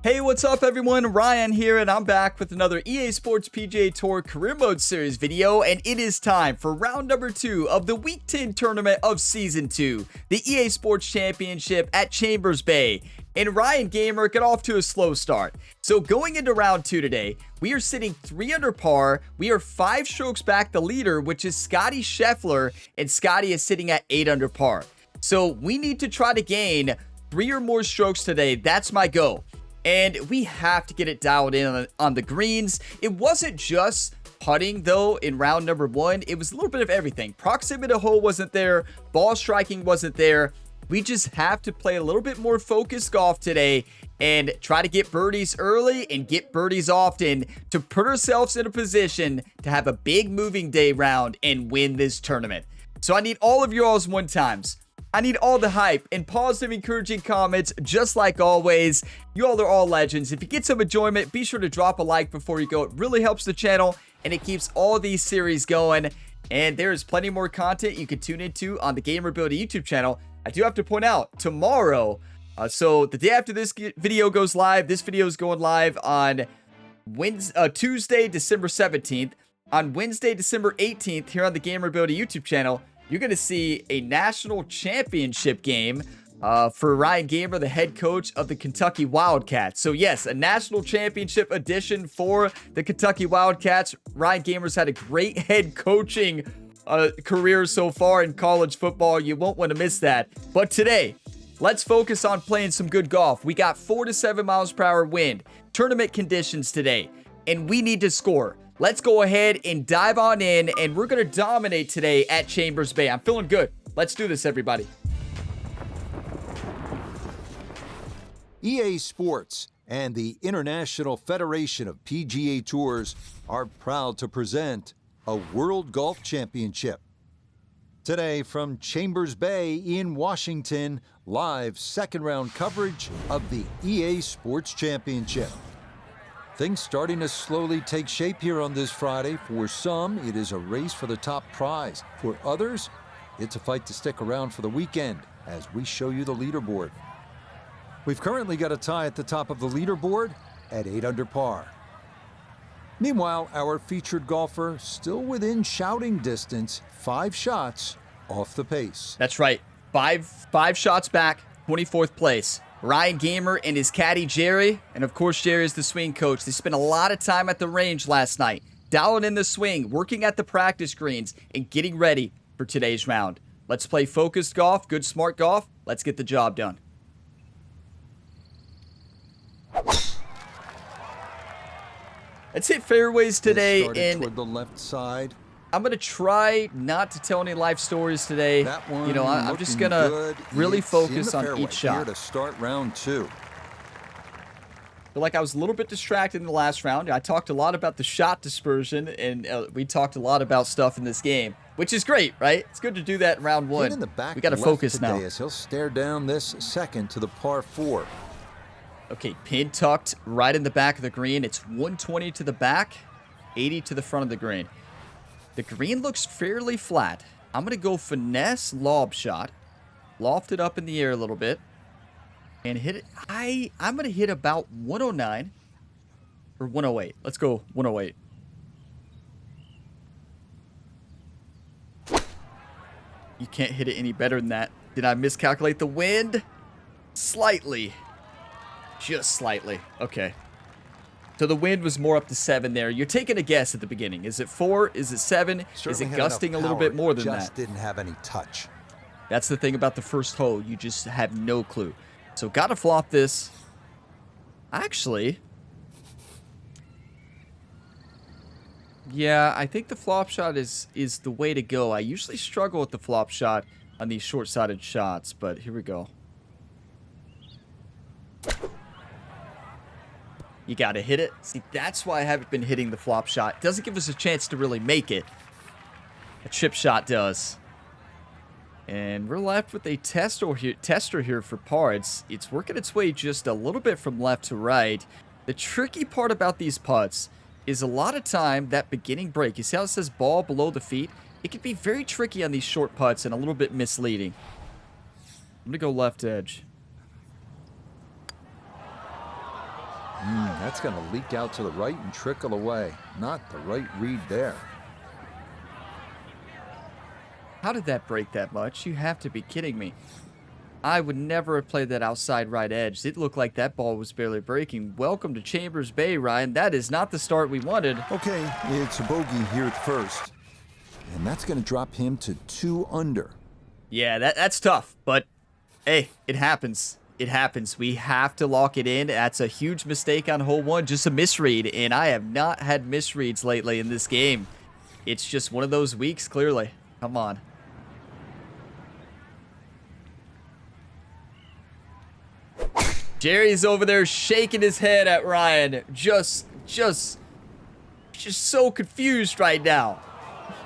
Hey, what's up everyone? Ryan here, and I'm back with another EA Sports PGA Tour Career Mode Series video, and it is time for round number 2 of the Week 10 tournament of Season 2, the EA Sports Championship at Chambers Bay. And Ryan Gamer got off to a slow start. So going into round 2 today, we are sitting 3 under par. We are 5 strokes back the leader, which is Scotty Scheffler, and Scotty is sitting at 8 under par. So we need to try to gain 3 or more strokes today. That's my goal. And we have to get it dialed in on the greens. It wasn't just putting, though, in round number 1. It was a little bit of everything. Proximity to hole wasn't there. Ball striking wasn't there. We just have to play a little bit more focused golf today and try to get birdies early and get birdies often to put ourselves in a position to have a big moving day round and win this tournament. So I need all of y'all's one times. I need all the hype and positive, encouraging comments, just like always. You all are all legends. If you get some enjoyment, be sure to drop a like before you go. It really helps the channel, and it keeps all these series going. And there is plenty more content you can tune into on the Gamer Ability YouTube channel. I do have to point out, tomorrow, so the day after this video goes live, this video is going live on Tuesday, December 17th. On Wednesday, December 18th, here on the Gamer Ability YouTube channel, you're going to see a national championship game for Ryan Gamer, the head coach of the Kentucky Wildcats. So yes, a national championship edition for the Kentucky Wildcats. Ryan Gamer's had a great head coaching career so far in college football. You won't want to miss that. But today, let's focus on playing some good golf. We got 4 to 7 miles per hour wind, tournament conditions today, and we need to score. Let's go ahead and dive on in, and we're going to dominate today at Chambers Bay. I'm feeling good. Let's do this, everybody. EA Sports and the International Federation of PGA Tours are proud to present a World Golf Championship. Today from Chambers Bay in Washington, live second round coverage of the EA Sports Championship. Things starting to slowly take shape here on this Friday. For some, it is a race for the top prize. For others, it's a fight to stick around for the weekend as we show you the leaderboard. We've currently got a tie at the top of the leaderboard at 8 under par. Meanwhile, our featured golfer still within shouting distance, 5 shots off the pace. That's right. Five shots back, 24th place. Ryan Gamer and his caddy Jerry, and of course Jerry is the swing coach. They spent a lot of time at the range last night, dialing in the swing, working at the practice greens, and getting ready for today's round. Let's play focused golf, good smart golf. Let's get the job done. Let's hit fairways today, and toward the left side. I'm going to try not to tell any life stories today. That one, you know, I'm just going to really focus on each shot. Here to start round 2. Feel like I was a little bit distracted in the last round. I talked a lot about the shot dispersion, and we talked a lot about stuff in this game, which is great, right? It's good to do that in round 1. In the back we got to focus now. As he'll stare down this second to the par 4. Okay, pin tucked right in the back of the green. It's 120 to the back, 80 to the front of the green. The green looks fairly flat. I'm going to go finesse lob shot. Loft it up in the air a little bit. And hit it. I'm going to hit about 109 or 108. Let's go 108. You can't hit it any better than that. Did I miscalculate the wind? Slightly. Just slightly. Okay. So the wind was more up to 7 there. You're taking a guess at the beginning. Is it 4? Is it 7? Is it gusting a little bit more than that? Just didn't have any touch. That's the thing about the first hole. You just have no clue. So got to flop this. Actually, yeah, I think the flop shot is the way to go. I usually struggle with the flop shot on these short-sided shots, but here we go. You got to hit it. See, that's why I haven't been hitting the flop shot. It doesn't give us a chance to really make it. A chip shot does. And we're left with a tester here for par. It's working its way just a little bit from left to right. The tricky part about these putts is a lot of time that beginning break. You see how it says ball below the feet? It can be very tricky on these short putts and a little bit misleading. I'm going to go left edge. That's going to leak out to the right and trickle away. Not the right read there. How did that break that much? You have to be kidding me. I would never have played that outside right edge. It looked like that ball was barely breaking. Welcome to Chambers Bay, Ryan. That is not the start we wanted. Okay, it's a bogey here at first. And that's going to drop him to 2 under. Yeah, that's tough. But, hey, it happens. It happens. We have to lock it in. That's a huge mistake on hole 1. Just a misread. And I have not had misreads lately in this game. It's just one of those weeks, clearly. Come on. Jerry's over there shaking his head at Ryan. Just so confused right now.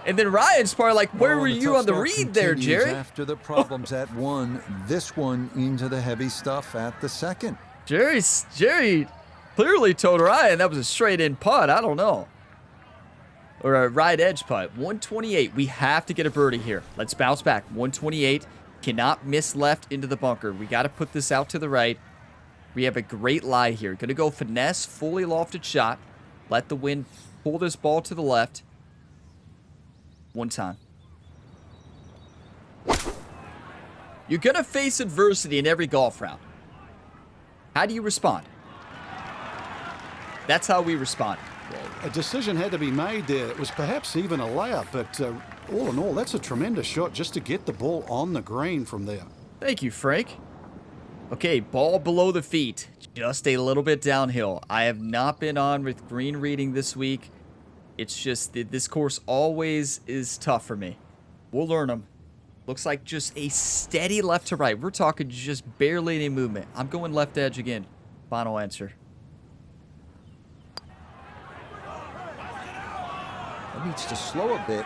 And then Ryan's probably like, where were you on the read there, Jerry? After the problems at 1, this one into the heavy stuff at the 2nd. Jerry clearly told Ryan that was a straight in putt. I don't know. Or a right edge putt. 128. We have to get a birdie here. Let's bounce back. 128. Cannot miss left into the bunker. We got to put this out to the right. We have a great lie here. Going to go finesse, fully lofted shot. Let the wind pull this ball to the left. One time. You're going to face adversity in every golf round. How do you respond? That's how we respond. A decision had to be made there. It was perhaps even a layup, but all in all, that's a tremendous shot just to get the ball on the green from there. Thank you, Frank. Okay, ball below the feet. Just a little bit downhill. I have not been on with green reading this week. It's just that this course always is tough for me. We'll learn them. Looks like just a steady left to right. We're talking just barely any movement. I'm going left edge again. Final answer. That needs to slow a bit.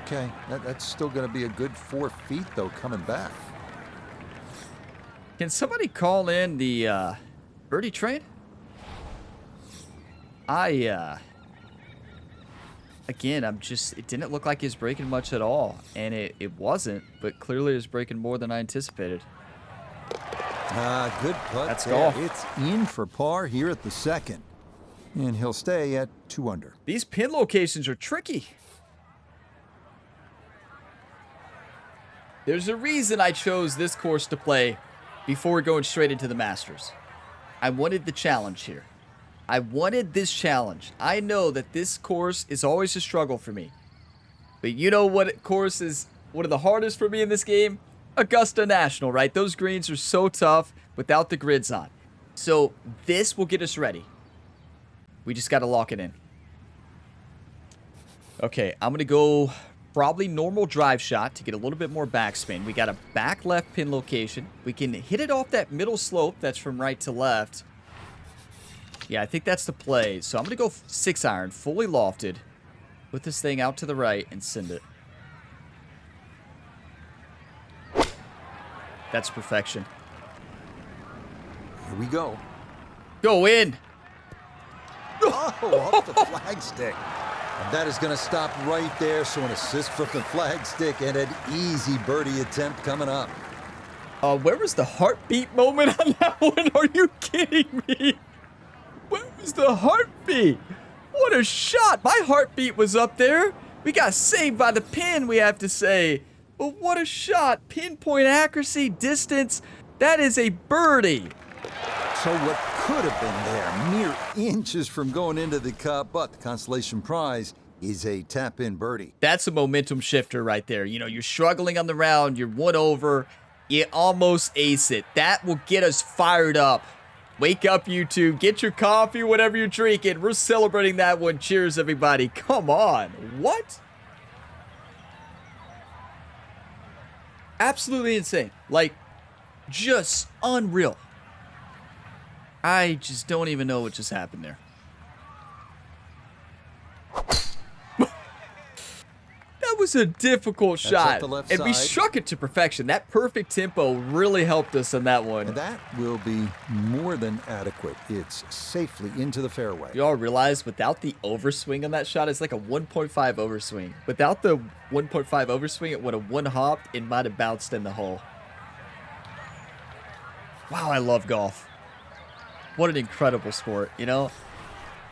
Okay, that's still going to be a good 4 feet, though, coming back. Can somebody call in the birdie train? Again, it didn't look like he was breaking much at all. And it wasn't, but clearly it was breaking more than I anticipated. Good putt. That's there. golf. It's in for par here at the 2nd. And he'll stay at 2 under. These pin locations are tricky. There's a reason I chose this course to play before going straight into the Masters. I wanted the challenge here. I wanted this challenge. I know that this course is always a struggle for me. But you know what course is one of the hardest for me in this game? Augusta National, right? Those greens are so tough without the grids on. So this will get us ready. We just got to lock it in. Okay, I'm going to go probably normal drive shot to get a little bit more backspin. We got a back left pin location. We can hit it off that middle slope that's from right to left. Yeah, I think that's the play. So I'm going to go 6 iron, fully lofted. Put this thing out to the right and send it. That's perfection. Here we go. Go in. Oh, off the flagstick. And that is going to stop right there. So an assist from the flagstick and an easy birdie attempt coming up. Where was the heartbeat moment on that one? Are you kidding me? Where was the heartbeat? What a shot. My heartbeat was up there. We got saved by the pin, we have to say. But what a shot. Pinpoint accuracy, distance. That is a birdie. So what could have been there, mere inches from going into the cup, but the consolation prize is a tap-in birdie. That's a momentum shifter right there. You know, you're struggling on the round, you're 1 over, you almost ace it. That will get us fired up. Wake up, YouTube. Get your coffee, whatever you're drinking. We're celebrating that one. Cheers, everybody. Come on. What? Absolutely insane. Like, just unreal. I just don't even know what just happened there. That was a difficult shot, and we struck it to perfection. That perfect tempo really helped us on that one. And that will be more than adequate. It's safely into the fairway. You all realize without the overswing on that shot, it's like a 1.5 overswing. Without the 1.5 overswing, it would have one-hopped and might have bounced in the hole. Wow, I love golf. What an incredible sport, you know?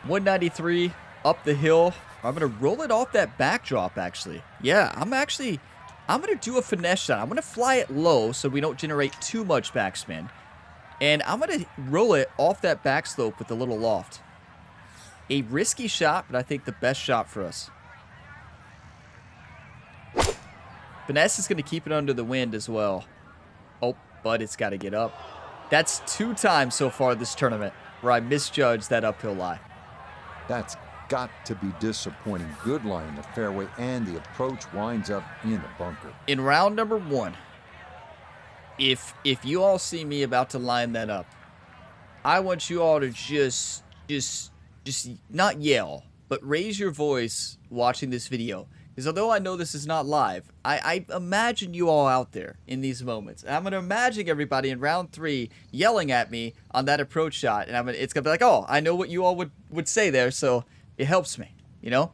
193 up the hill. I'm going to roll it off that backdrop, actually. Yeah, I'm going to do a finesse shot. I'm going to fly it low so we don't generate too much backspin. And I'm going to roll it off that backslope with a little loft. A risky shot, but I think the best shot for us. Finesse is going to keep it under the wind as well. Oh, but it's got to get up. That's 2 times so far this tournament where I misjudged that uphill lie. That's got to be disappointing. Good lie in the fairway, and the approach winds up in the bunker. In round number 1, if you all see me about to line that up, I want you all to just not yell, but raise your voice watching this video. Because although I know this is not live, I imagine you all out there in these moments. And I'm going to imagine everybody in round 3 yelling at me on that approach shot. And it's going to be like, oh, I know what you all would say there, so it helps me, you know?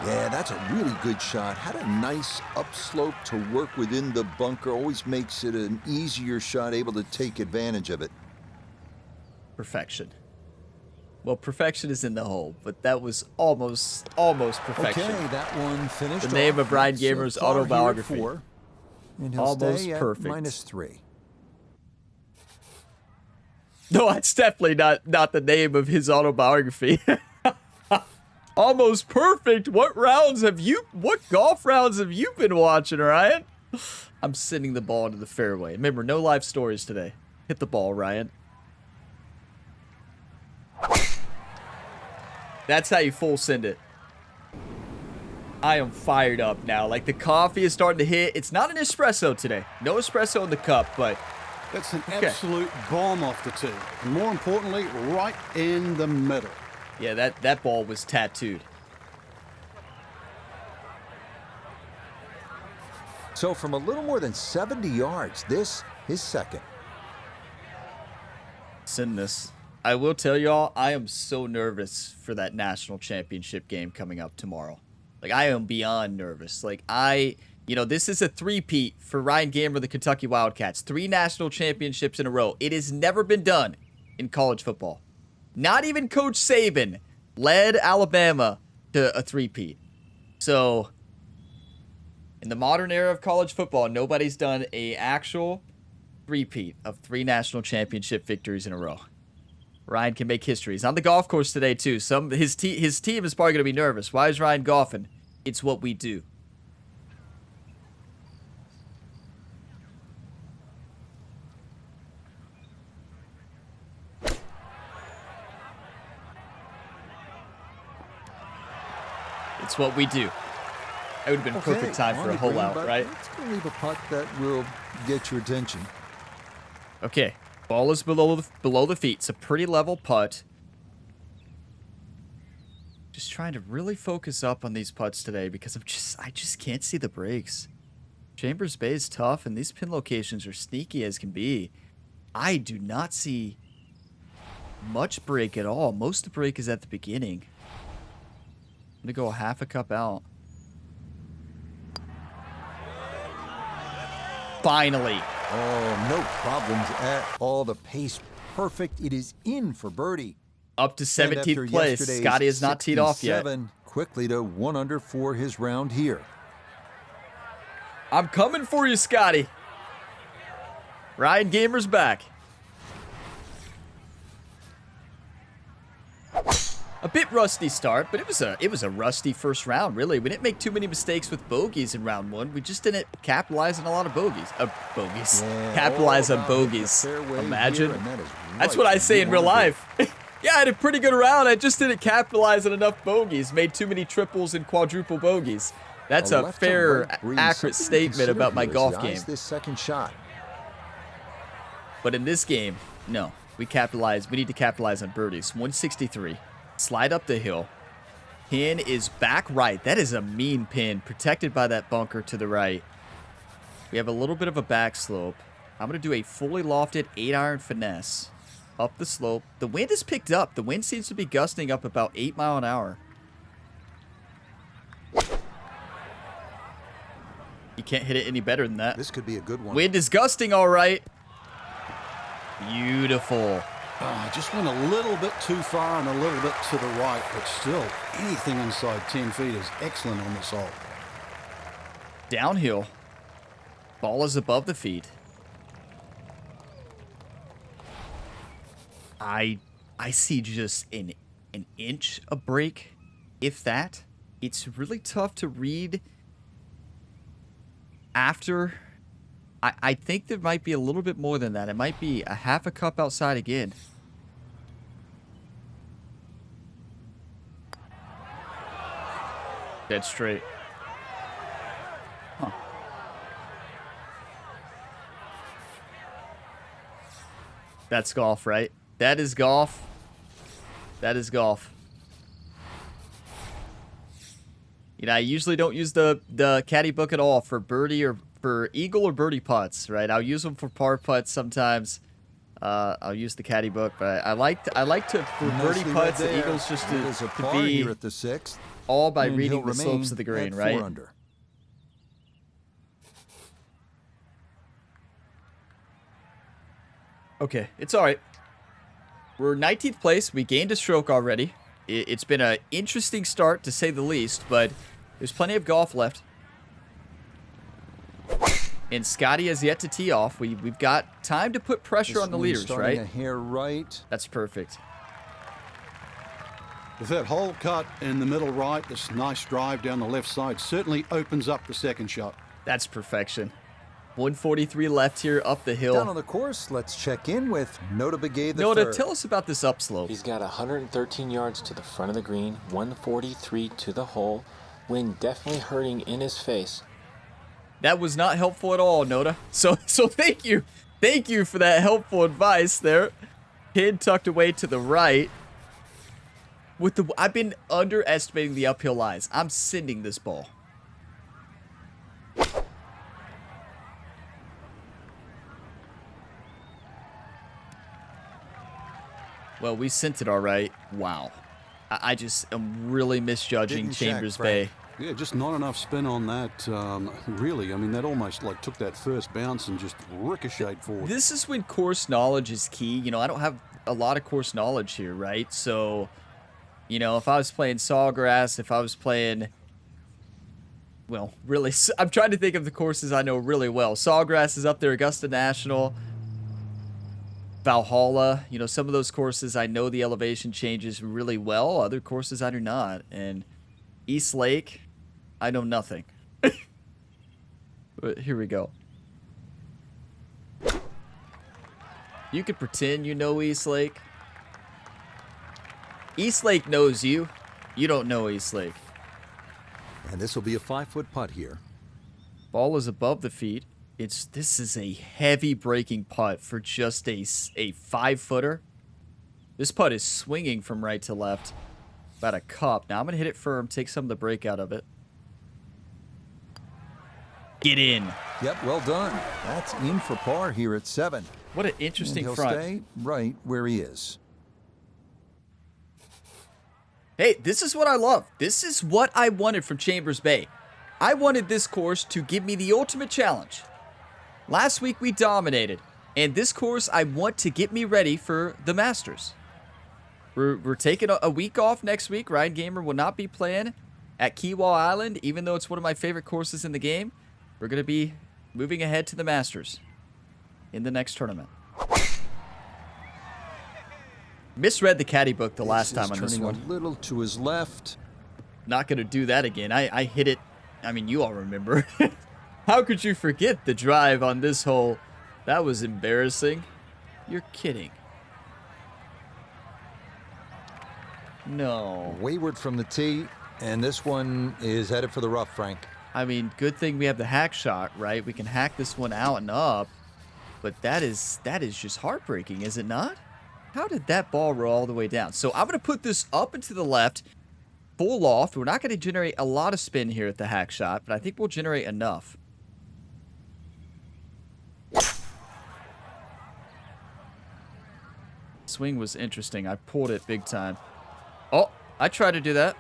Yeah, that's a really good shot. Had a nice upslope to work within the bunker. Always makes it an easier shot, able to take advantage of it. Perfection. Well, perfection is in the hole, but that was almost perfection. Okay, that one finished. The name of Ryan Gamer's autobiography. And he'll Almost stay at perfect. -3. No, it's definitely not the name of his autobiography. Almost perfect. What golf rounds have you been watching, Ryan? I'm sending the ball into the fairway. Remember, no live stories today. Hit the ball, Ryan. That's how you full send it. I am fired up now. Like, the coffee is starting to hit. It's not an espresso today. No espresso in the cup, but... That's an absolute bomb off the tee. And more importantly, right in the middle. Yeah, that ball was tattooed. So from a little more than 70 yards, this is second. Send this. I will tell y'all, I am so nervous for that national championship game coming up tomorrow. Like, I am beyond nervous. Like, this is a three-peat for Ryan Gamer, the Kentucky Wildcats. 3 national championships in a row. It has never been done in college football. Not even Coach Saban led Alabama to a three-peat. So, in the modern era of college football, nobody's done an actual three-peat of 3 national championship victories in a row. Ryan can make history. He's on the golf course today, too. His team is probably going to be nervous. Why is Ryan golfing? It's what we do. It's what we do. That would have been a perfect time for a hole out, right? It's going to leave a putt that will get your attention. Okay, ball is below the feet. It's a pretty level putt. Just trying to really focus up on these putts today because I just can't see the breaks. Chambers Bay is tough, and these pin locations are sneaky as can be. I do not see much break at all. Most of the break is at the beginning. I'm going to go a half a cup out. Finally. Oh, no problems at all. The pace perfect. It is in for birdie. Up to 17th place. Scotty has not teed off yet. Quickly to 1 under for his round here. I'm coming for you, Scotty. Ryan Gamer's back. A bit rusty start, but it was a rusty first round, really. We didn't make too many mistakes with bogeys in round 1. We just didn't capitalize on a lot of bogeys. Yeah, capitalize on bogeys. Imagine. That's what I say in real life. Yeah, I had a pretty good round. I just didn't capitalize on enough bogeys. Made too many triples and quadruple bogeys. That's a fair, accurate statement about my golf game. This second shot. But in this game, no. We need to capitalize on birdies. 163. Slide up the hill. Pin is back right. That is a mean pin, protected by that bunker to the right. We have a little bit of a back slope. I'm going to do a fully lofted 8-iron finesse. Up the slope. The wind is picked up. The wind seems to be gusting up about 8 miles an hour. You can't hit it any better than that. This could be a good one. Wind is gusting, all right. Beautiful. I just went a little bit too far and a little bit to the right, but still, anything inside 10 feet is excellent on this hole. Downhill. Ball is above the feet. I see just an inch of break, if that. It's really tough to read after. I think there might be a little bit more than that. It might be a half a cup outside again. Dead straight. Huh. That's golf, right? That is golf. That is golf. You know, I usually don't use the caddy book at all for birdie or for eagle or birdie putts, right? I'll use them for par putts sometimes. I'll use the caddy book, but I like to for birdie putts and eagles just to be here at the 6th, all by reading the slopes of the green, right? 4 under. Okay, it's all right. We're 19th place. We gained a stroke already. It's been an interesting start, to say the least, but there's plenty of golf left. And Scotty has yet to tee off. We've got time to put pressure on the leaders, right? A hair right. That's perfect. With that hole cut in the middle right, this nice drive down the left side certainly opens up the second shot. That's perfection. 143 left here up the hill. Down on the course, let's check in with Nota Begay the Nota, third. tell us about this upslope. He's got 113 yards to the front of the green, 143 to the hole. Wind definitely hurting in his face. That was not helpful at all, Nota. So thank you. Thank you for that helpful advice there. Pin tucked away to the right. I've been underestimating the uphill lies. I'm sending this ball. Well, we sent it all right. Wow. I just am really misjudging Chambers Bay. Yeah, just not enough spin on that, really. I mean, that almost like took that first bounce and just ricocheted forward. This is when course knowledge is key. You know, I don't have a lot of course knowledge here, right? So, you know, if I was playing Sawgrass, if I was playing, well, really, I'm trying to think of the courses I know really well. Sawgrass is up there, Augusta National, Valhalla. You know, some of those courses I know the elevation changes really well. Other courses I do not. And East Lake, I know nothing. But here we go. You could pretend you know East Lake. East Lake knows you. You don't know East Lake. And this will be a 5-foot putt here. Ball is above the feet. This is a heavy breaking putt for just a 5-footer. This putt is swinging from right to left. About a cup. Now I'm going to hit it firm, take some of the break out of it. Get in. Yep, well done. That's in for par here at 7. What an interesting and he'll front. stay right where he is. Hey, this is what I love. This is what I wanted from Chambers Bay. I wanted this course to give me the ultimate challenge. Last week we dominated, and this course I want to get me ready for the Masters. We're taking a week off next week. Ryan Gamer will not be playing at Kiawah Island, even though it's one of my favorite courses in the game. We're going to be moving ahead to the Masters in the next tournament. Misread the caddy book the last time on this one. A little to his left. Not going to do that again. I hit it. I mean, you all remember. How could you forget the drive on this hole? That was embarrassing. You're kidding. No. Wayward from the tee, and this one is headed for the rough, Frank. I mean, good thing we have the hack shot, right? We can hack this one out and up. But that is just heartbreaking, is it not? How did that ball roll all the way down? So I'm going to put this up and to the left, full loft. We're not going to generate a lot of spin here at the hack shot, but I think we'll generate enough. Swing was interesting. I pulled it big time. Oh, I tried to do that.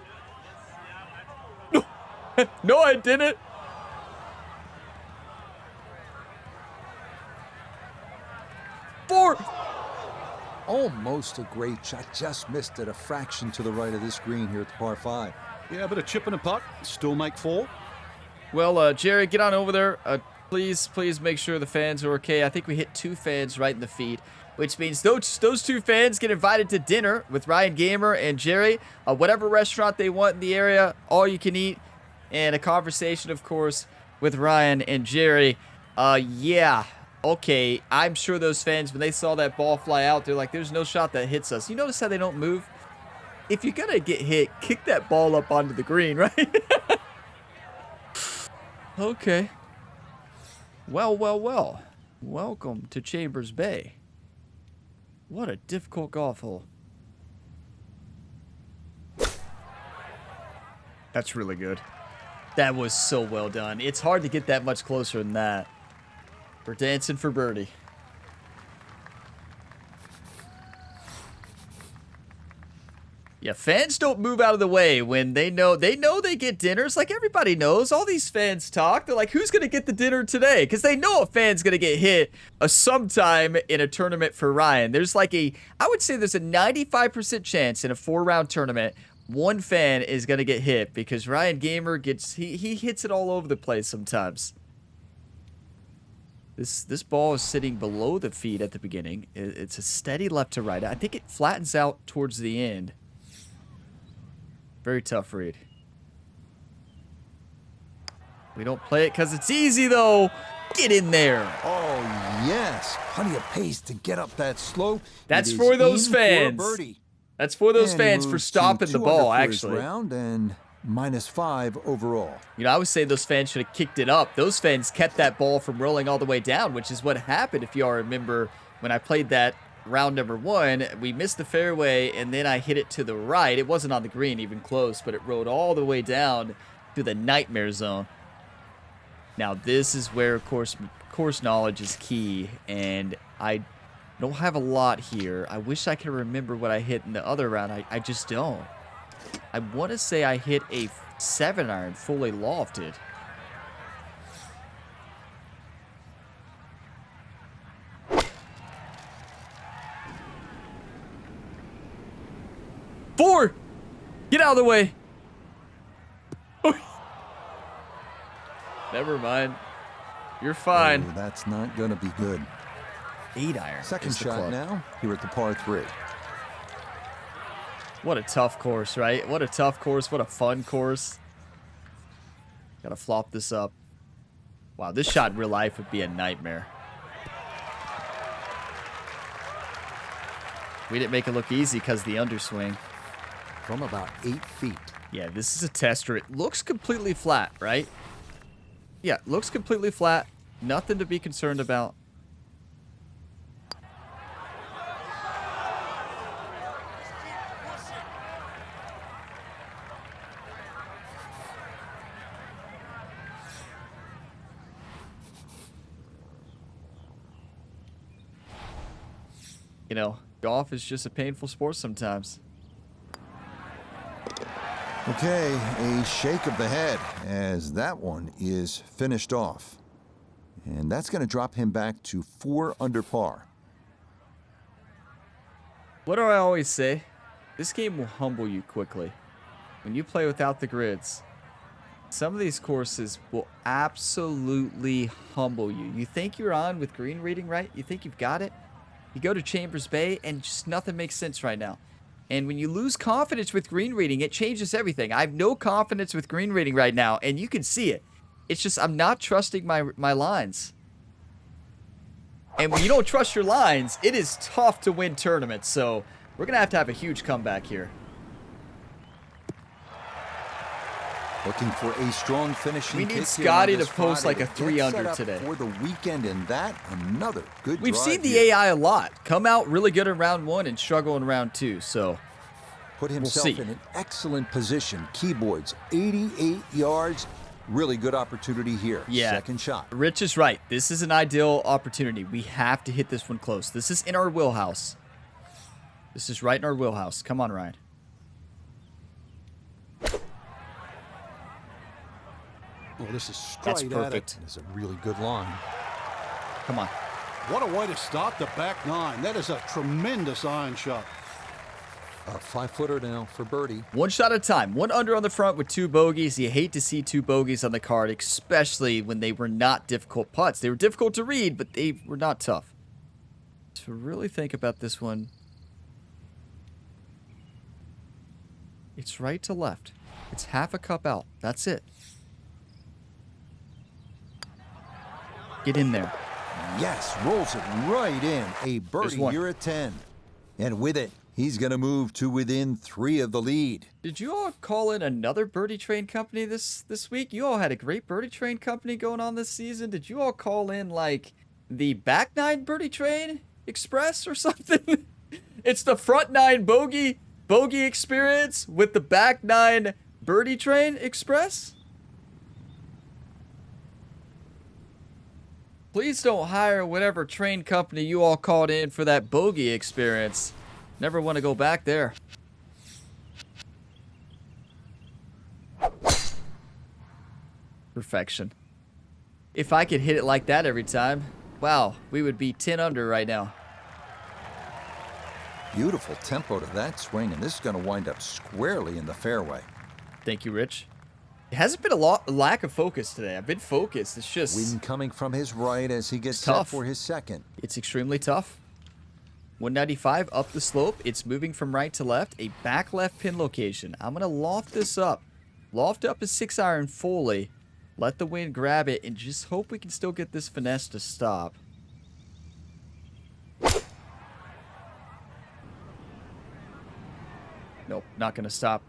No, I didn't. Almost a great shot, just missed it a fraction to the right of this green here at the par 5. Yeah, but a chip and a putt, still make 4. Well, Jerry, get on over there. Please make sure the fans are okay. I think we hit 2 fans right in the feed, which means those 2 fans get invited to dinner with Ryan Gamer and Jerry. Whatever restaurant they want in the area, all you can eat, and a conversation, of course, with Ryan and Jerry. Yeah, okay. I'm sure those fans, when they saw that ball fly out, they're like, there's no shot that hits us. You notice how they don't move? If you're going to get hit, kick that ball up onto the green, right? Okay. Well. Welcome to Chambers Bay. What a difficult golf hole. That's really good. That was so well done. It's hard to get that much closer than that. We're dancing for birdie. Yeah, fans don't move out of the way when they know they get dinners. Like, everybody knows. All these fans talk. They're like, who's going to get the dinner today? Because they know a fan's going to get hit sometime in a tournament for Ryan. There's like I would say there's a 95% chance in a 4-round tournament, one fan is going to get hit because Ryan Gamer he hits it all over the place sometimes. This ball is sitting below the feet at the beginning. It's a steady left to right. I think it flattens out towards the end. Very tough read. We don't play it because it's easy, though. Get in there. Oh, yes. Plenty of pace to get up that slope. That's for those fans. That's for those fans for stopping the ball, actually. Round and -5 overall. You know, I would say those fans should have kicked it up. Those fans kept that ball from rolling all the way down, which is what happened, if you all remember, when I played that round number 1. We missed the fairway, and then I hit it to the right. It wasn't on the green, even close, but it rolled all the way down to the nightmare zone. Now, this is where, of course, knowledge is key, and I don't have a lot here. I wish I could remember what I hit in the other round. I just don't. I want to say I hit a 7-iron fully lofted. Four! Get out of the way! Never mind. You're fine. Oh, that's not going to be good. 8-iron. Second shot now, here at the par 3. What a tough course, right? What a tough course. What a fun course. Gotta flop this up. Wow, this shot in real life would be a nightmare. We didn't make it look easy because of the underswing. From about 8 feet. Yeah, this is a tester. It looks completely flat, right? Yeah, it looks completely flat. Nothing to be concerned about. You know, golf is just a painful sport sometimes. Okay, a shake of the head as that one is finished off. And that's going to drop him back to 4 under par. What do I always say? This game will humble you quickly. When you play without the grids, some of these courses will absolutely humble you. You think you're on with green reading, right? You think you've got it? You go to Chambers Bay and just nothing makes sense right now. And when you lose confidence with green reading, it changes everything. I have no confidence with green reading right now, and you can see it. It's just I'm not trusting my lines. And when you don't trust your lines, it is tough to win tournaments. So we're going to have a huge comeback here. Looking for a strong finishing We kick need here Scotty on to this post Friday like a to 3 get under set up today. for the weekend, and that another good We've drive seen the here. AI a lot. Come out really good in round 1 and struggle in round 2. So Put himself see. in an excellent position. Keyboards, 88 yards. Really good opportunity here. Yeah. Second shot. Rich is right. This is an ideal opportunity. We have to hit this one close. This is in our wheelhouse. This is right in our wheelhouse. Come on, Ryan. Well, this is straight That's at it. perfect. It's a really good line. Come on. What a way to start the back nine. That is a tremendous iron shot. A 5-footer now for birdie. One shot at a time. One under on the front with 2 bogeys. You hate to see 2 bogeys on the card, especially when they were not difficult putts. They were difficult to read, but they were not tough. To really think about this one, it's right to left. It's half a cup out. That's it. Get in there. Yes, rolls it right in. A birdie one. here at 10. And with it, he's going to move to within 3 of the lead. Did you all call in another birdie train company this week? You all had a great birdie train company going on this season. Did you all call in like the back 9 birdie train express or something? It's the front 9 bogey experience with the back 9 birdie train express? Please don't hire whatever train company you all called in for that bogey experience. Never want to go back there. Perfection. If I could hit it like that every time, wow, we would be 10 under right now. Beautiful tempo to that swing, and this is going to wind up squarely in the fairway. Thank you, Rich. It hasn't been a lack of focus today. I've been focused. It's just... Wind coming from his right as he gets set tough for his second. It's extremely tough. 195 up the slope. It's moving from right to left. A back left pin location. I'm going to loft this up. Loft up a 6-iron fully. Let the wind grab it and just hope we can still get this finesse to stop. Nope, not going to stop.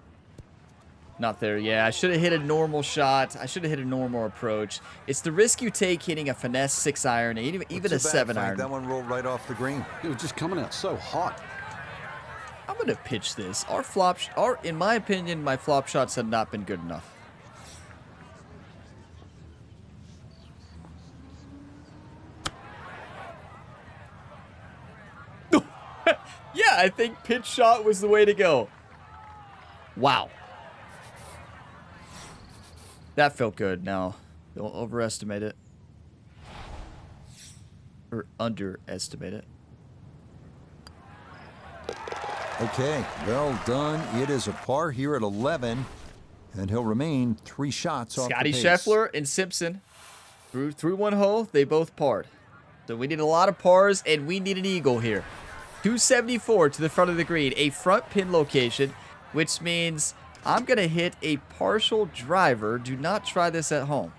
Not there. Yeah, I should have hit a normal shot. I should have hit a normal approach. It's the risk you take hitting a finesse 6-iron, even a 7-iron. That one rolled right off the green. It was just coming out so hot. I'm going to pitch this. In my opinion, my flop shots have not been good enough. Yeah, I think pitch shot was the way to go. Wow. That felt good. Now, don't overestimate it. Or underestimate it. Okay, well done. It is a par here at 11, and he'll remain 3 shots off the Scotty pace. Scheffler and Simpson through one hole. They both parred. So we need a lot of pars, and we need an eagle here. 274 to the front of the green. A front pin location, which means I'm going to hit a partial driver. Do not try this at home.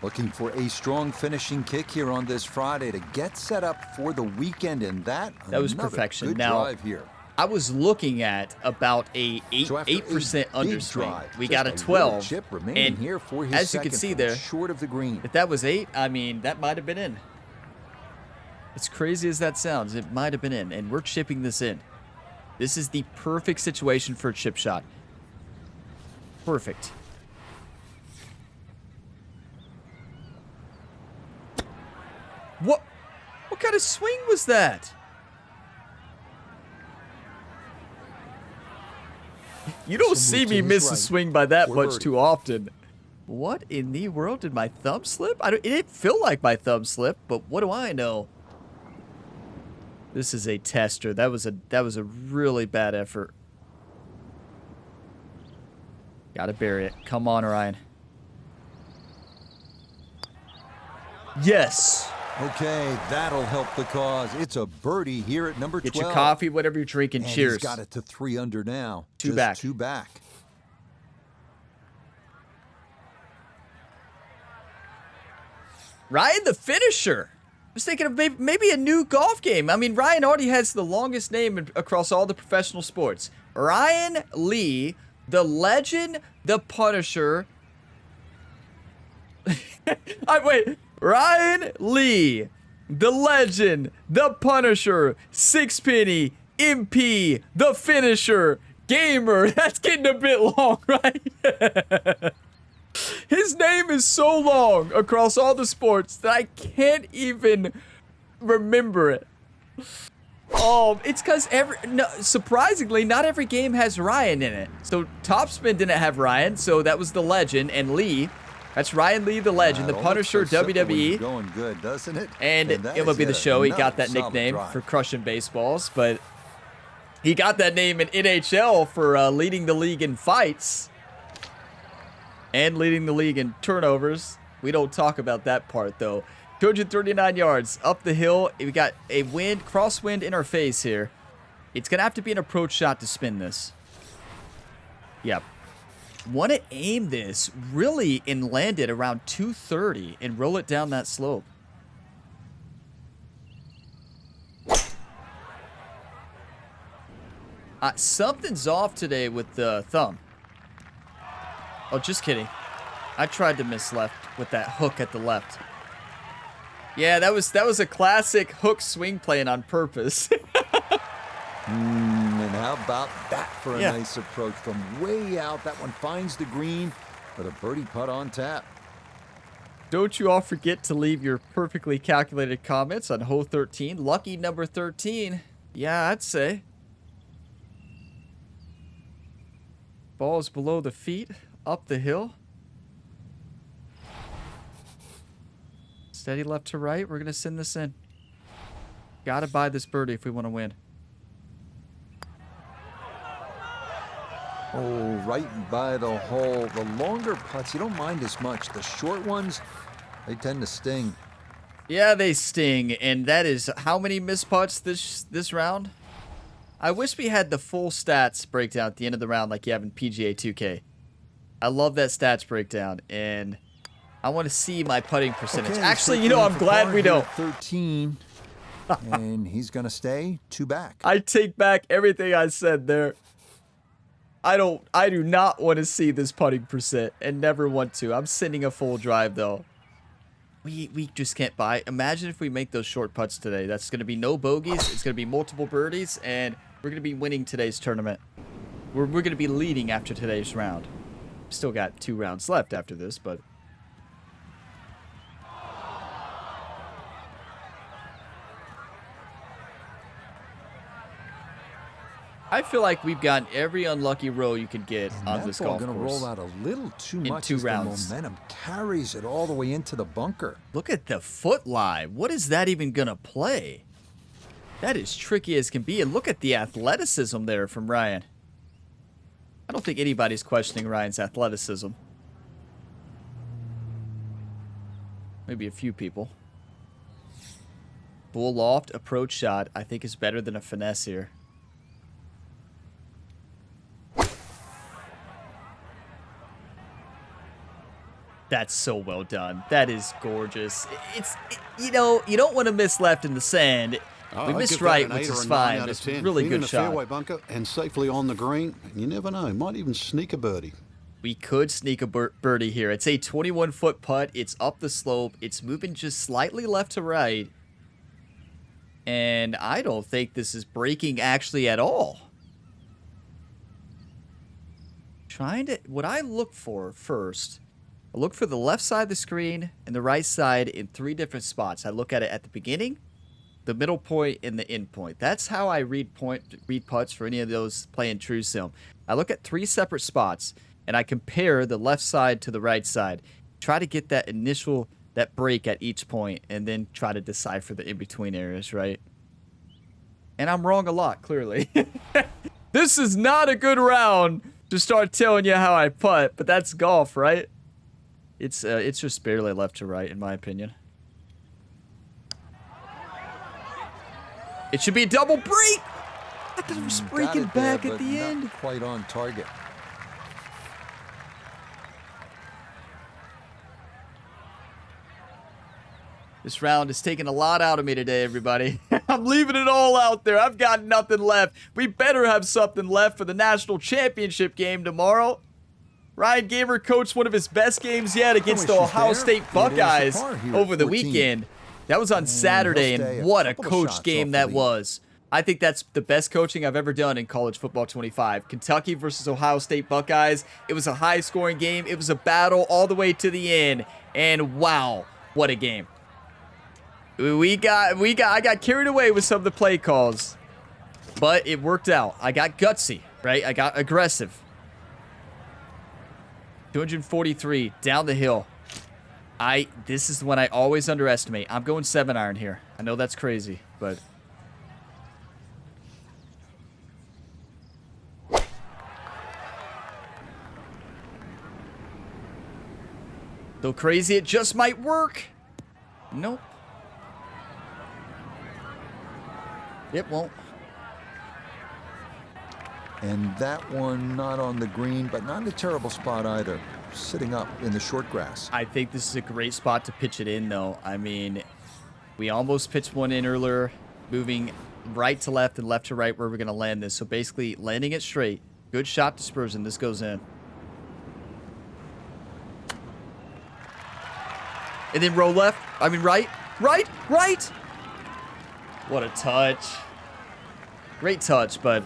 Looking for a strong finishing kick here on this Friday to get set up for the weekend, and that was another perfection. Good Now, drive here. I was looking at about a 8% underswing. We got a 12, chip and remaining here for his as you can second see from there, short of the green. if that was 8, I mean, that might have been in. As crazy as that sounds, it might have been in, and we're chipping this in. This is the perfect situation for a chip shot. Perfect. What kind of swing was that? You don't see me miss a swing by that much too often. What in the world? Did my thumb slip? It didn't feel like my thumb slipped, but what do I know? This is a tester. That was a really bad effort. Gotta bury it. Come on, Ryan. Yes. Okay, that'll help the cause. It's a birdie here at number 12. Get your coffee, whatever you're drinking. And Cheers. He's got it to 3 under now. Two Just 2 back. back. Ryan the finisher. I was thinking of maybe a new golf game. I mean, Ryan already has the longest name across all the professional sports. Ryan Lee, the legend, the Punisher. Wait. Ryan Lee, the legend, the Punisher, Sixpenny, MP, the finisher, gamer. That's getting a bit long, right? His name is so long across all the sports that I can't even remember it. It's because surprisingly, not every game has Ryan in it. So Topspin didn't have Ryan, so that was the legend, and Lee. That's Ryan Lee, the legend, the Punisher, WWE. Going good, doesn't it? And MLB The Show, he got that nickname for crushing baseballs, but he got that name in NHL for leading the league in fights and leading the league in turnovers. We don't talk about that part, though. 239 yards up the hill. We got a crosswind in our face here. It's going to have to be an approach shot to spin this. Yep. Want to aim this really and land it around 230 and roll it down that slope. Something's off today with the thumb. Oh, just kidding. I tried to miss left with that hook at the left. Yeah, that was a classic hook swing playing on purpose. And how about that for a nice approach from way out? That one finds the green with a birdie putt on tap. Don't you all forget to leave your perfectly calculated comments on hole 13. Lucky number 13. Yeah, I'd say. Ball's below the feet, up the hill. Steady left to right. We're going to send this in. Got to buy this birdie if we want to win. Oh, right by the hole. The longer putts, you don't mind as much. The short ones, they tend to sting. Yeah, they sting. And that is how many missed putts this round? I wish we had the full stats breakdown at the end of the round like you have in PGA 2K. I love that stats breakdown. And I want to see my putting percentage. Okay, actually, you know, I'm glad we don't. 13. And he's going to stay 2 back. I take back everything I said there. I do not want to see this putting percent and never want to. I'm sending a full drive though. We just can't buy. Imagine if we make those short putts today. That's going to be no bogeys. It's going to be multiple birdies and we're going to be winning today's tournament. We're going to be leading after today's round. Still got 2 rounds left after this, but I feel like we've gotten every unlucky row you could get on this golf course. Going to roll out a little too much as the momentum carries it all the way into the bunker. Look at the foot lie. What is that even going to play? That is tricky as can be. And look at the athleticism there from Ryan. I don't think anybody's questioning Ryan's athleticism. Maybe a few people. Bull loft approach shot I think is better than a finesse here. That's so well done. That is gorgeous. You know, you don't want to miss left in the sand. We missed right, which is fine. It's a really good shot. Fairway bunker and safely on the green. You never know. Might even sneak a birdie. We could sneak a birdie here. It's a 21-foot putt. It's up the slope. It's moving just slightly left to right. And I don't think this is breaking actually at all. What I look for first, I look for the left side of the screen and the right side in 3 different spots. I look at it at the beginning, the middle point, and the end point. That's how I read putts for any of those playing True Sim. I look at 3 separate spots, and I compare the left side to the right side. Try to get that that break at each point, and then try to decipher the in-between areas, right? And I'm wrong a lot, clearly. This is not a good round to start telling you how I putt, but that's golf, right? It's just barely left to right, in my opinion. It should be a double break. I thought it was breaking back at the end. Quite on target. This round is taking a lot out of me today, everybody. I'm leaving it all out there. I've got nothing left. We better have something left for the national championship game tomorrow. Ryan Gamer coached one of his best games yet against the Ohio State Buckeyes over the weekend. That was on Saturday, and what a coach game that was. I think that's the best coaching I've ever done in college football 25. Kentucky versus Ohio State Buckeyes. It was a high-scoring game. It was a battle all the way to the end, and wow, what a game. I got carried away with some of the play calls. but it worked out. I got gutsy, right? I got aggressive. 243 down the hill. This is the one I always underestimate. I'm going 7-iron here. I know that's crazy, but though crazy, it just might work. Nope. It won't. And that one not on the green, but not in a terrible spot either. Sitting up in the short grass. I think this is a great spot to pitch it in, though. I mean, we almost pitched one in earlier, moving right to left and left to right where we're going to land this. So basically, landing it straight. Good shot dispersion. This goes in. And then roll left. I mean, right. What a touch. Great touch, but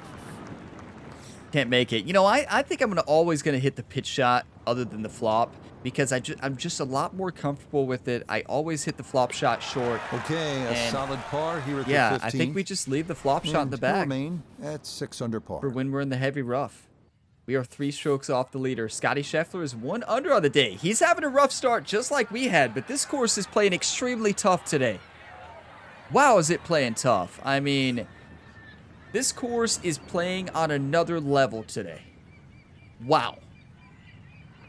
can't make it. You know, I think I'm always going to hit the pitch shot other than the flop because I'm just a lot more comfortable with it. I always hit the flop shot short. Okay, a solid par here at the 15th. Yeah, I think we just leave the flop shot in the back. Remain at 6 under par. For when we're in the heavy rough. We are 3 strokes off the leader. Scotty Scheffler is 1 under on the day. He's having a rough start just like we had, but this course is playing extremely tough today. Wow, is it playing tough? I mean, this course is playing on another level today. Wow.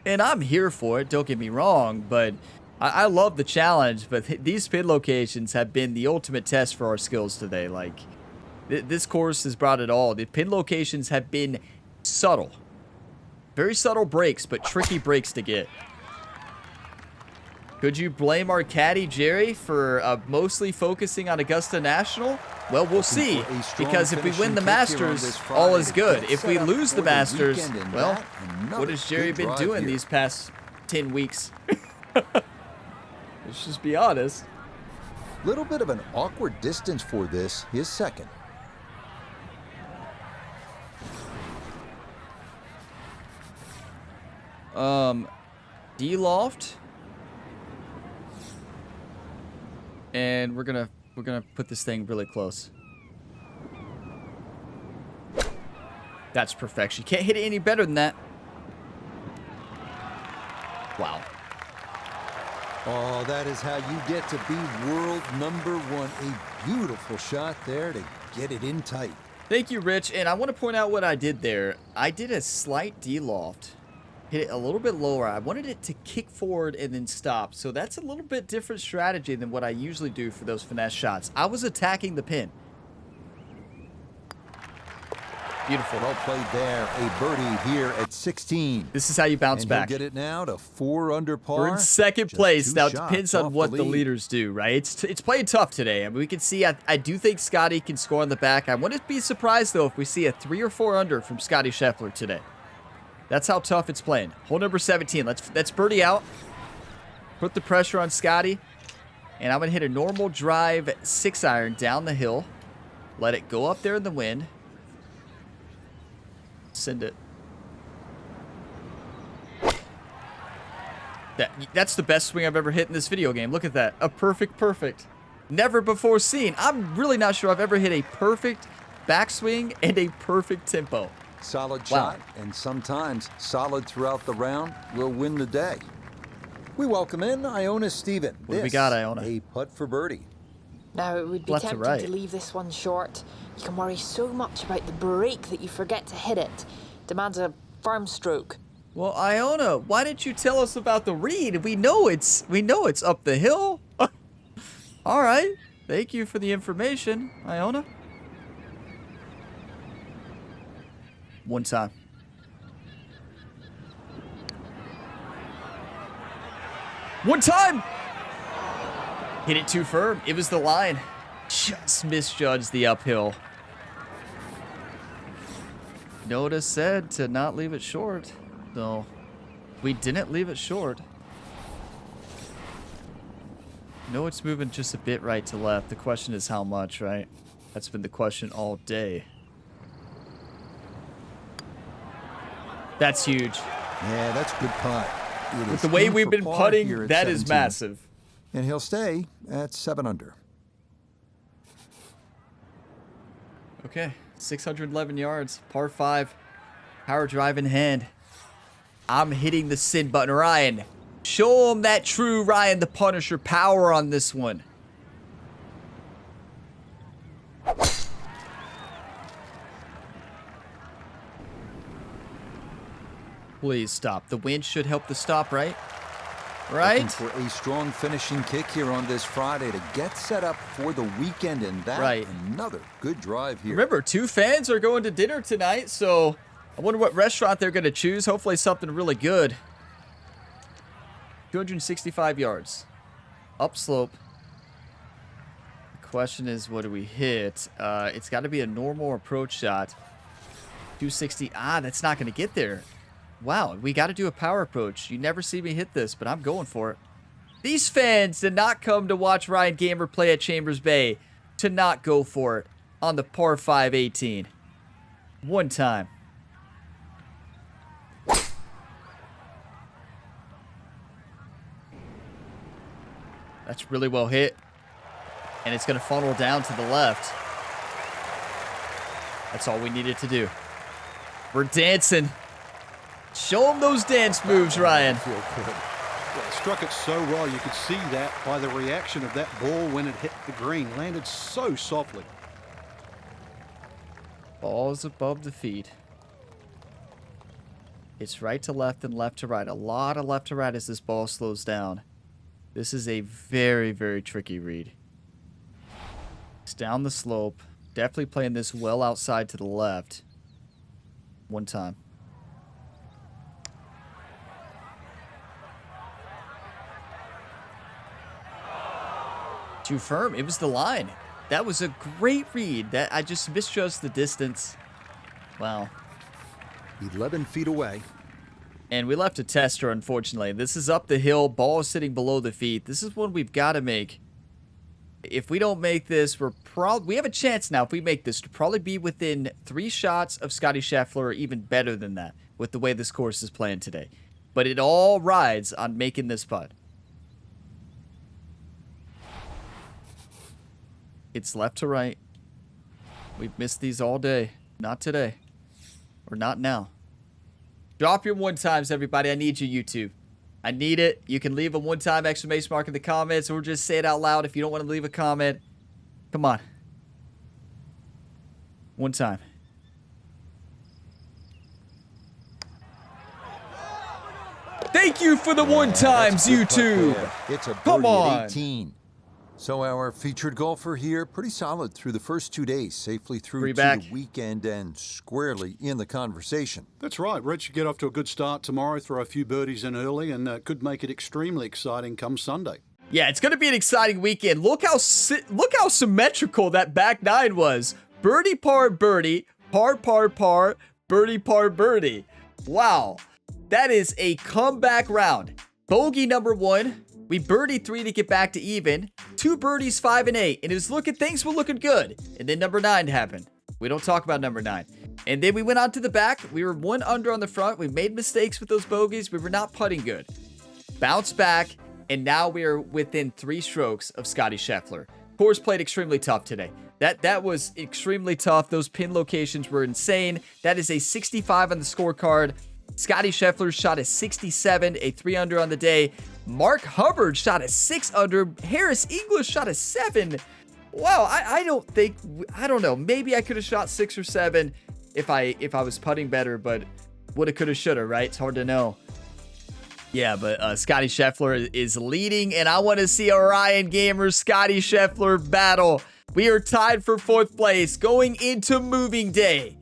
And I'm here for it, don't get me wrong, but I love the challenge, but these pin locations have been the ultimate test for our skills today. Like, this course has brought it all. The pin locations have been subtle. Very subtle breaks, but tricky breaks to get. Could you blame our caddy, Jerry, for mostly focusing on Augusta National? Well, we'll see, because if we win the Masters, all is good. If we lose the Masters, well, what has Jerry been doing these past 10 weeks? Let's just be honest. Little bit of an awkward distance for this, his second. D-loft. And we're gonna put this thing really close. That's perfection. Can't hit it any better than that. Wow. Oh, that is how you get to be world #1. A beautiful shot there to get it in tight. Thank you, Rich. And I want to point out what I did there. I did a slight D-loft. Hit it a little bit lower. I wanted it to kick forward and then stop. So that's a little bit different strategy than what I usually do for those finesse shots. I was attacking the pin. Beautiful. Well played there. A birdie here at 16. This is how you bounce back. Get it now to 4 under par. We're in second place. Now, it depends on what the leaders do, right? It's playing tough today. I mean, we can see, I do think Scotty can score on the back. I wouldn't be surprised, though, if we see a 3 or 4 under from Scotty Scheffler today. That's how tough it's playing. Hole number 17. Let's birdie out. Put the pressure on Scotty. And I'm going to hit a normal drive 6-iron down the hill. Let it go up there in the wind. Send it. That's the best swing I've ever hit in this video game. Look at that. A perfect. Never before seen. I'm really not sure I've ever hit a perfect backswing and a perfect tempo. Solid shot, and sometimes solid throughout the round will win the day. We welcome in Iona Steven. What do we got, Iona? A putt for birdie. Now, it would be tempting to leave this one short. You can worry so much about the break that you forget to hit it. Demands a firm stroke. Well, Iona, why didn't you tell us about the read? We know it's up the hill. All right. Thank you for the information, Iona. One time. One time! Hit it too firm. It was the line. Just misjudged the uphill. Noda said to not leave it short. So, we didn't leave it short. No, it's moving just a bit right to left. The question is how much, right? That's been the question all day. That's huge. Yeah, that's a good putt. With the way we've been putting, that is massive. And he'll stay at 7 under. Okay, 611 yards, par 5, power drive in hand. I'm hitting the send button. Ryan, show him that true Ryan the Punisher power on this one. Please stop. The wind should help the stop, right? Right? Looking for a strong finishing kick here on this Friday to get set up for the weekend, and that another good drive here. Remember, 2 fans are going to dinner tonight, so I wonder what restaurant they're going to choose. Hopefully something really good. 265 yards. Upslope. The question is, what do we hit? It's got to be a normal approach shot. 260. That's not going to get there. Wow, we got to do a power approach. You never see me hit this, but I'm going for it. These fans did not come to watch Ryan Gamer play at Chambers Bay to not go for it on the par 5 18. One time. That's really well hit. And it's going to funnel down to the left. That's all we needed to do. We're dancing. Show them those dance moves, Ryan. Yeah, struck it so well. You could see that by the reaction of that ball when it hit the green. Landed so softly. Ball's above the feet. It's right to left and left to right. A lot of left to right as this ball slows down. This is a very, very tricky read. It's down the slope. Definitely playing this well outside to the left. One time. Too firm. It was the line. That was a great read. That I just misjudged the distance. Wow. 11 feet away. And we left a tester, unfortunately. This is up the hill. Ball is sitting below the feet. This is one we've got to make. If we don't make this, we have a chance now. If we make this, to probably be within 3 shots of Scotty Scheffler, or even better than that, with the way this course is playing today. But it all rides on making this putt. It's left to right. We've missed these all day. Not today. Or not now. Drop your one times, everybody. I need you, YouTube. I need it. You can leave a one-time exclamation mark in the comments, or just say it out loud if you don't want to leave a comment. Come on. One time. Thank you for the one times, YouTube. It's a Come birdie on. at 18. So our featured golfer here, pretty solid through the first 2 days, safely through to the weekend and squarely in the conversation. That's right. Rich should get off to a good start tomorrow, throw a few birdies in early, and could make it extremely exciting come Sunday. Yeah, it's going to be an exciting weekend. Look how symmetrical that back 9 was. Birdie, par, birdie, par, par, par, birdie, par, birdie. Wow. That is a comeback round. Bogey number 1. We birdied 3 to get back to even. 2 birdies, 5 and 8. And it was things were looking good. And then number 9 happened. We don't talk about number 9. And then we went on to the back. We were 1 under on the front. We made mistakes with those bogeys. We were not putting good. Bounce back. And now we are within 3 strokes of Scotty Scheffler. Course played extremely tough today. That was extremely tough. Those pin locations were insane. That is a 65 on the scorecard. Scotty Scheffler shot a 67, a 3 under on the day. Mark Hubbard shot a 6 under. Harris English shot a 7. Wow, I don't know. Maybe I could have shot 6 or 7 if I was putting better, but woulda, coulda, shoulda, right? It's hard to know. Yeah, but Scotty Scheffler is leading, and I want to see a Ryan Gamer Scotty Scheffler battle. We are tied for 4th place going into moving day.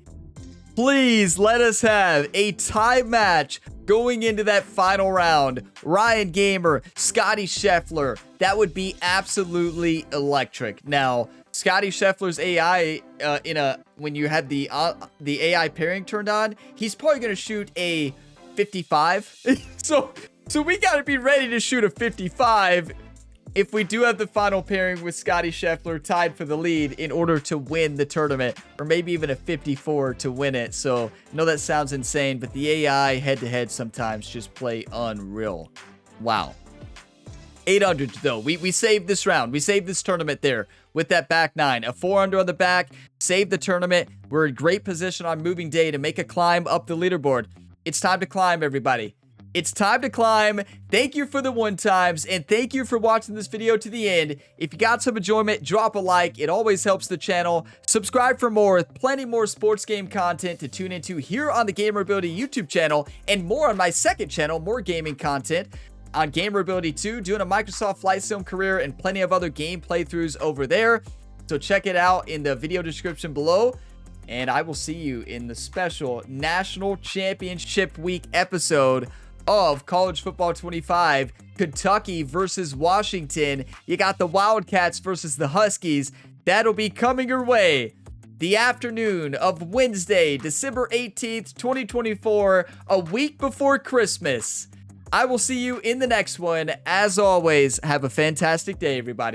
Please let us have a tie match going into that final round. Ryan Gamer, Scotty Scheffler. That would be absolutely electric. Now, Scotty Scheffler's AI, when you had the AI pairing turned on, he's probably going to shoot a 55. so we got to be ready to shoot a 55 if we do have the final pairing with Scotty Scheffler tied for the lead in order to win the tournament, or maybe even a 54 to win it. So I know that sounds insane, but the AI head-to-head sometimes just play unreal. Wow. 800 though. We saved this round. We saved this tournament there with that back 9. A 4 under on the back. Saved the tournament. We're in great position on moving day to make a climb up the leaderboard. It's time to climb, everybody. It's time to climb. Thank you for the 1 times, and thank you for watching this video to the end. If you got some enjoyment, drop a like. It always helps the channel. Subscribe for more, plenty more sports game content to tune into here on the Gamerability YouTube channel, and more on my second channel, more gaming content on Gamerability 2, doing a Microsoft Flight Sim career and plenty of other game playthroughs over there. So check it out in the video description below. And I will see you in the special National Championship Week episode of College Football 25, Kentucky versus Washington. You got the Wildcats versus the Huskies. That'll be coming your way the afternoon of Wednesday, December 18th, 2024, a week before Christmas. I will see you in the next one. As always, have a fantastic day, everybody.